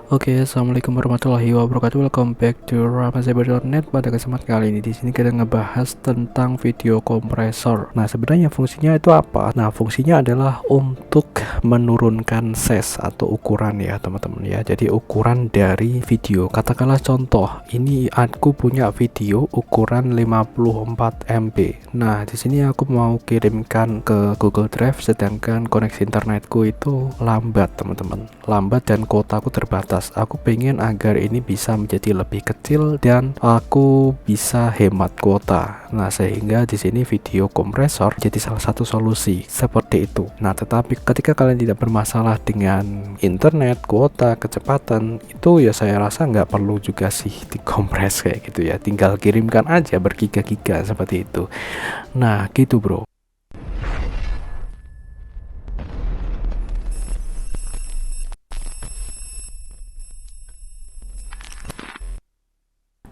Oke, assalamualaikum warahmatullahi wabarakatuh. Welcome back to ramazaber.net. Pada kesempatan kali ini di sini kita ngebahas tentang video kompresor. Nah, sebenarnya fungsinya itu apa? Nah, fungsinya adalah untuk menurunkan size atau ukuran ya, teman-teman ya. Jadi ukuran dari video. Katakanlah contoh, ini aku punya video ukuran 54 MB. Nah, di sini aku mau kirimkan ke Google Drive, sedangkan koneksi internetku itu lambat, teman-teman. Lambat dan kuotaku terbatas. Aku pengen agar ini bisa menjadi lebih kecil dan aku bisa hemat kuota. Nah, sehingga di sini video kompresor jadi salah satu solusi seperti itu. Nah, tetapi ketika kalian tidak bermasalah dengan internet, kuota, kecepatan, itu ya saya rasa nggak perlu juga sih dikompres kayak gitu ya. Tinggal kirimkan aja bergiga-giga seperti itu. Nah, gitu bro.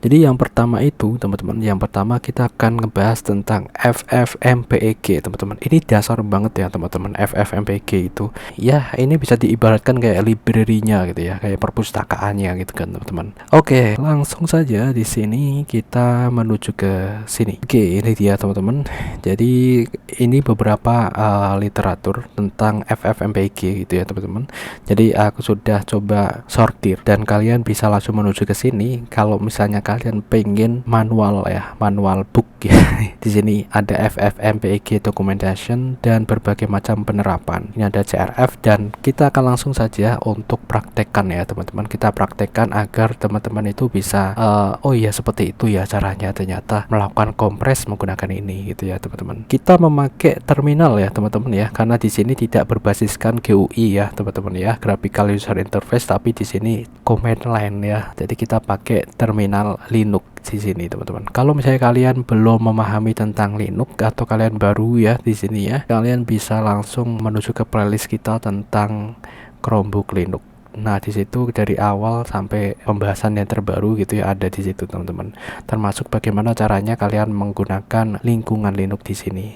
Jadi yang pertama itu teman-teman, yang pertama kita akan ngebahas tentang FFmpeg teman-teman. Ini dasar banget ya teman-teman. FFmpeg itu ya ini bisa diibaratkan kayak library-nya gitu ya, kayak perpustakaannya gitu kan teman-teman. Oke, langsung saja di sini kita menuju ke sini. Oke, ini dia teman-teman. Jadi ini beberapa literatur tentang FFmpeg gitu ya teman-teman. Jadi aku sudah coba sortir dan kalian bisa langsung menuju ke sini kalau misalnya kalian pengen manual ya, manual book ya. Di sini ada FFmpeg documentation dan berbagai macam penerapan. Ini ada CRF dan kita akan langsung saja untuk praktekkan ya teman-teman. Kita praktekkan agar teman-teman itu bisa oh iya seperti itu ya caranya ternyata melakukan kompres menggunakan ini gitu ya teman-teman. Kita memakai terminal ya teman-teman ya, karena di sini tidak berbasiskan GUI ya teman-teman ya, graphical user interface, tapi di sini command line ya. Jadi kita pakai terminal Linux di sini teman-teman. Kalau misalnya kalian belum memahami tentang Linux atau kalian baru ya di sini ya, kalian bisa langsung menuju ke playlist kita tentang Chromebook Linux. Nah, di situ dari awal sampai pembahasan yang terbaru gitu ya ada di situ teman-teman. Termasuk bagaimana caranya kalian menggunakan lingkungan Linux di sini.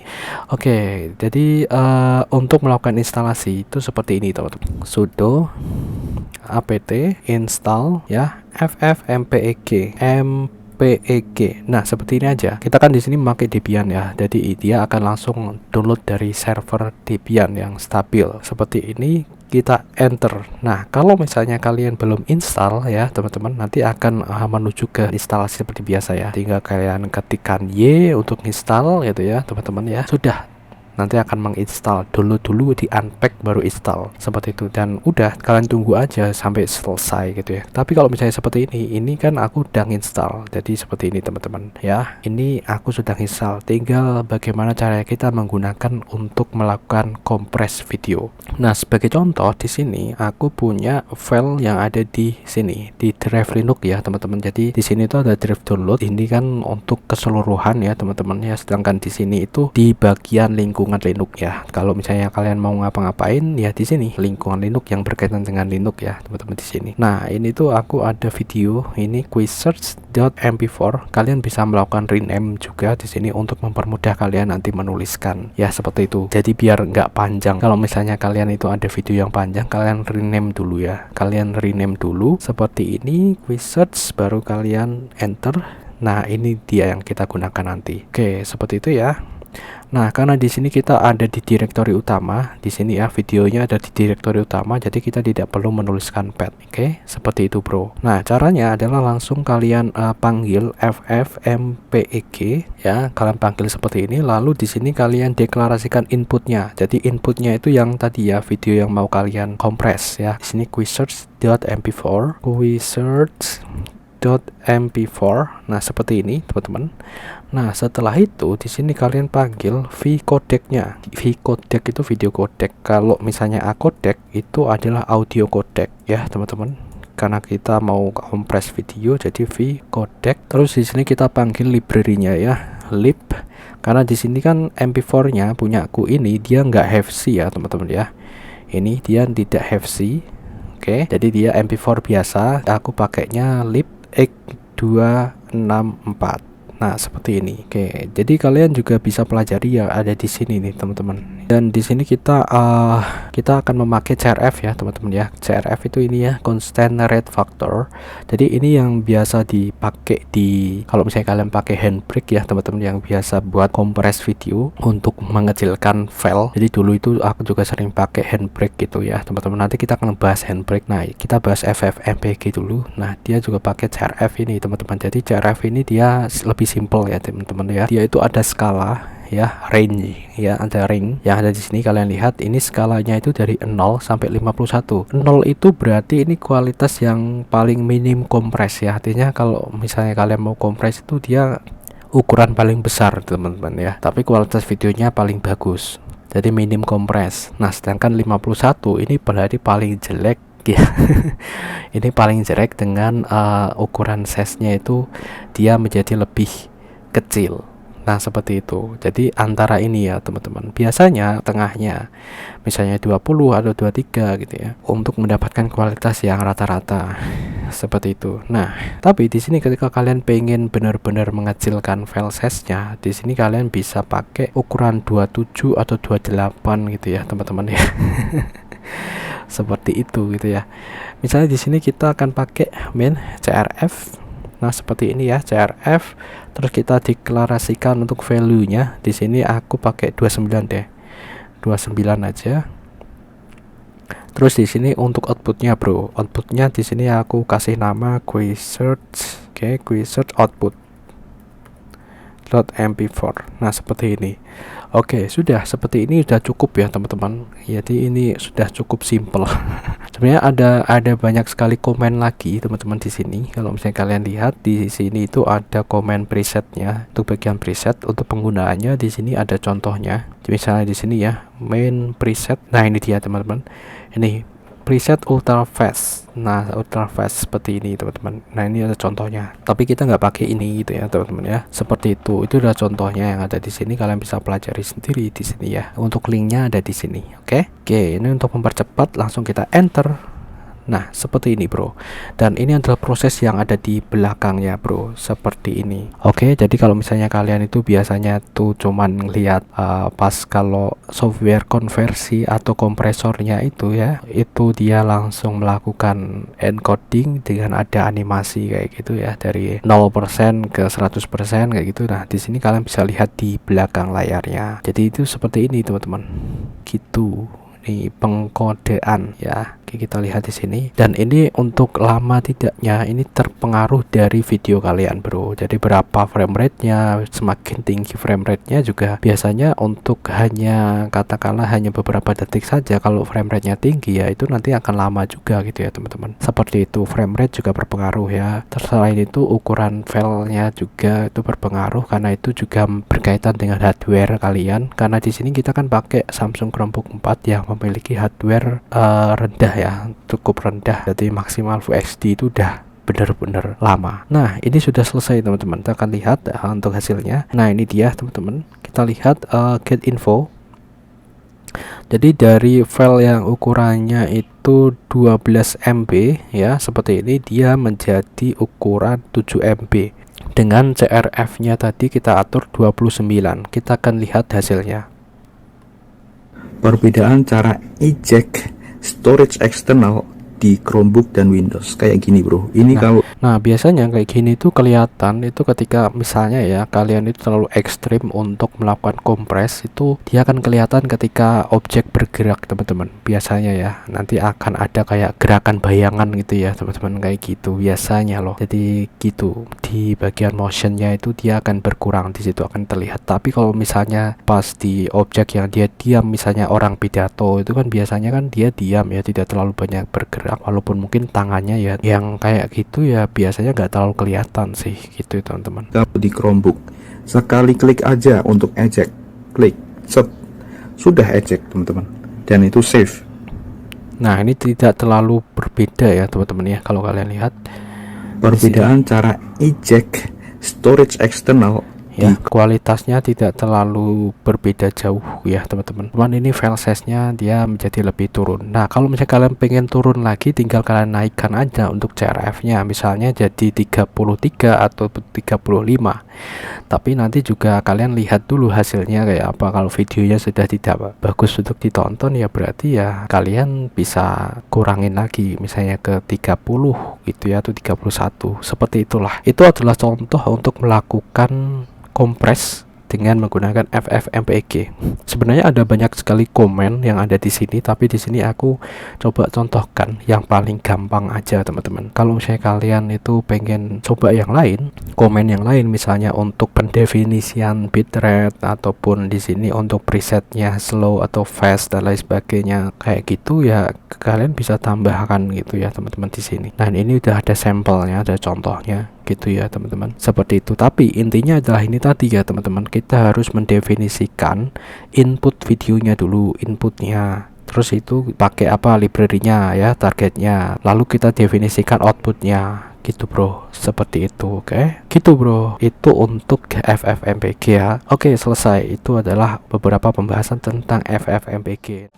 Oke, jadi untuk melakukan instalasi itu seperti ini teman-teman. Sudo apt install ya ffmpeg PEG. Nah, seperti ini aja. Kita kan di sini memakai Debian ya. Jadi dia akan langsung download dari server Debian yang stabil. Seperti ini kita enter. Nah, kalau misalnya kalian belum install ya, teman-teman, nanti akan menuju ke instalasi seperti biasa ya. Tinggal kalian ketikkan Y untuk install gitu ya, teman-teman ya. Sudah. Nanti akan menginstal dulu di unpack baru install seperti itu, dan udah kalian tunggu aja sampai selesai gitu ya. Tapi kalau misalnya seperti ini kan aku udah install, jadi seperti ini teman-teman ya. Ini aku sudah install, tinggal bagaimana cara kita menggunakan untuk melakukan kompres video. Nah, sebagai contoh di sini aku punya file yang ada di sini di drive Linux ya teman-teman. Jadi di sini tuh ada drive download, ini kan untuk keseluruhan ya teman-teman ya, sedangkan di sini itu di bagian lingkungan Linux ya. Kalau misalnya kalian mau ngapa-ngapain ya di sini lingkungan Linux yang berkaitan dengan Linux ya teman-teman di sini. Nah, ini tuh aku ada video ini quizsearch.mp4. Kalian bisa melakukan rename juga di sini untuk mempermudah kalian nanti menuliskan ya seperti itu. Jadi biar nggak panjang. Kalau misalnya kalian itu ada video yang panjang, kalian rename dulu ya. Kalian rename dulu seperti ini quizsearch, baru kalian enter. Nah, ini dia yang kita gunakan nanti. Oke, seperti itu ya. Nah, karena di sini kita ada di direktori utama, di sini ya videonya ada di direktori utama, jadi kita tidak perlu menuliskan path. Oke, seperti itu bro. Nah, caranya adalah langsung kalian panggil ffmpeg ya, kalian panggil seperti ini, lalu di sini kalian deklarasikan inputnya. Jadi inputnya itu yang tadi ya, video yang mau kalian kompres ya. Di sini quizsearch.mp4, quizsearch.mp4. Nah, seperti ini teman-teman. Nah, setelah itu di sini kalian panggil vcodec-nya. Vcodec itu video codec. Kalau misalnya acodec itu adalah audio codec ya teman-teman. Karena kita mau kompres video, jadi vcodec. Terus di sini kita panggil library-nya ya, lib. Karena di sini kan MP4-nya punya aku ini dia nggak HEVC ya teman-teman ya. Ini dia tidak HEVC. Oke, jadi dia MP4 biasa. Aku pakainya lib x264. Nah, seperti ini. Oke, jadi kalian juga bisa pelajari yang ada di sini nih, teman-teman. Dan di sini kita akan memakai CRF ya, teman-teman ya. CRF itu ini ya, constant rate factor. Jadi ini yang biasa dipakai kalau misalnya kalian pakai handbrake ya, teman-teman, yang biasa buat kompres video untuk mengecilkan file. Jadi dulu itu aku juga sering pakai handbrake gitu ya, teman-teman. Nanti kita akan bahas handbrake. Nah, kita bahas FFmpeg dulu. Nah, dia juga pakai CRF ini, teman-teman. Jadi CRF ini dia lebih simple ya, teman-teman ya. Dia itu ada skala ya, range ya, ada ring yang ada di sini. Kalian lihat ini skalanya itu dari 0 sampai 51. 0 itu berarti ini kualitas yang paling minim kompres ya. Artinya kalau misalnya kalian mau kompres itu dia ukuran paling besar, teman-teman ya. Tapi kualitas videonya paling bagus. Jadi minim kompres. Nah, sedangkan 51 ini berarti paling jelek ya. Ini paling jelek dengan ukuran size-nya itu dia menjadi lebih kecil. Nah, seperti itu. Jadi antara ini ya, teman-teman. Biasanya tengahnya misalnya 20 atau 23 gitu ya, untuk mendapatkan kualitas yang rata-rata. Seperti itu. Nah, tapi di sini ketika kalian pengen benar-benar mengecilkan file size-nya, di sini kalian bisa pakai ukuran 27 atau 28 gitu ya, teman-teman ya. Seperti itu gitu ya. Misalnya di sini kita akan pakai main CRF. Nah, seperti ini ya, CRF. Terus kita deklarasikan untuk value-nya. Di sini aku pakai 29 deh. 29 aja. Terus di sini untuk outputnya, bro. Outputnya di sini aku kasih nama quick search. Oke, quick search output .mp4. Nah, seperti ini. Oke, sudah seperti ini sudah cukup ya, teman-teman. Jadi ini sudah cukup simple. Sebenarnya ada banyak sekali komen lagi, teman-teman, di sini. Kalau misalnya kalian lihat di sini itu ada komen presetnya. Untuk bagian preset untuk penggunaannya di sini ada contohnya. Misalnya di sini ya, main preset. Nah, ini dia, teman-teman. Ini preset ultra fast. Nah, ultra fast seperti ini, teman-teman. Nah, ini ada contohnya. Tapi kita nggak pakai ini gitu ya, teman-teman ya. Seperti itu. Itu adalah contohnya yang ada di sini. Kalian bisa pelajari sendiri di sini ya. Untuk linknya ada di sini. Oke. Ini untuk mempercepat langsung kita enter. Nah, seperti ini, bro. Dan ini adalah proses yang ada di belakangnya, bro. Seperti ini. Oke, jadi kalau misalnya kalian itu biasanya tuh cuman lihat pas kalau software konversi atau kompresornya itu ya, itu dia langsung melakukan encoding dengan ada animasi kayak gitu ya, dari 0% ke 100% kayak gitu. Nah, di sini kalian bisa lihat di belakang layarnya. Jadi itu seperti ini, teman-teman. Gitu. Nih pengkodean ya. Oke, kita lihat di sini. Dan ini untuk lama tidaknya ini terpengaruh dari video kalian, bro. Jadi berapa frame rate-nya, semakin tinggi frame rate-nya juga biasanya untuk hanya katakanlah hanya beberapa detik saja. Kalau frame rate-nya tinggi ya itu nanti akan lama juga gitu ya, teman-teman. Seperti itu, frame rate juga berpengaruh ya. Terus selain itu ukuran filenya juga itu berpengaruh karena itu juga berkaitan dengan hardware kalian. Karena di sini kita kan pakai Samsung Chromebook 4 yang memiliki hardware rendah ya, cukup rendah. Jadi maksimal Full HD itu udah benar-benar lama. Nah, ini sudah selesai, teman-teman. Kita akan lihat untuk hasilnya. Nah, ini dia, teman-teman. Kita lihat get info. Jadi dari file yang ukurannya itu 12 MB ya, seperti ini, dia menjadi ukuran 7 MB. Dengan CRF-nya tadi kita atur 29. Kita akan lihat hasilnya. Perbedaan cara eject storage eksternal di Chromebook dan Windows kayak gini, bro. Ini Nah, biasanya kayak gini tuh kelihatan itu ketika misalnya ya kalian itu terlalu ekstrim untuk melakukan kompres, itu dia akan kelihatan ketika objek bergerak, teman-teman. Biasanya ya nanti akan ada kayak gerakan bayangan gitu ya, teman-teman, kayak gitu biasanya loh. Jadi gitu di bagian motionnya itu dia akan berkurang, di situ akan terlihat. Tapi kalau misalnya pas di objek yang dia diam, misalnya orang pidato itu kan biasanya kan dia diam ya, tidak terlalu banyak bergerak. Walaupun mungkin tangannya ya yang kayak gitu ya biasanya nggak terlalu kelihatan sih gitu, teman-teman. Kalau di Chromebook sekali klik aja untuk eject, klik set, sudah eject, teman-teman, dan itu save. Nah, ini tidak terlalu berbeda ya, teman-teman ya, kalau kalian lihat perbedaan cara eject storage eksternal ya, kualitasnya tidak terlalu berbeda jauh ya teman-teman, cuman ini file size-nya dia menjadi lebih turun. Nah kalau misalnya kalian pengen turun lagi, tinggal kalian naikkan aja untuk CRF-nya, misalnya jadi 33 atau 35. Tapi nanti juga kalian lihat dulu hasilnya kayak apa. Kalau videonya sudah tidak bagus untuk ditonton, ya berarti ya kalian bisa kurangin lagi, misalnya ke 30 gitu ya, atau 31, seperti itulah. Itu adalah contoh untuk melakukan kompres dengan menggunakan FFmpeg. Sebenarnya ada banyak sekali komen yang ada di sini, tapi di sini aku coba contohkan yang paling gampang aja teman-teman. Kalau misalnya kalian itu pengen coba yang lain, komen yang lain, misalnya untuk pendefinisian bitrate ataupun di sini untuk presetnya slow atau fast dan lain sebagainya kayak gitu, ya kalian bisa tambahkan gitu ya teman-teman di sini. Nah ini udah ada sampelnya, ada contohnya gitu ya teman-teman, seperti itu. Tapi intinya adalah ini tadi ya teman-teman, kita harus mendefinisikan input videonya dulu, inputnya, terus itu pakai apa library-nya ya, targetnya, lalu kita definisikan outputnya gitu bro, seperti itu. Oke gitu bro, itu untuk FFmpeg ya. Oke selesai, itu adalah beberapa pembahasan tentang FFmpeg.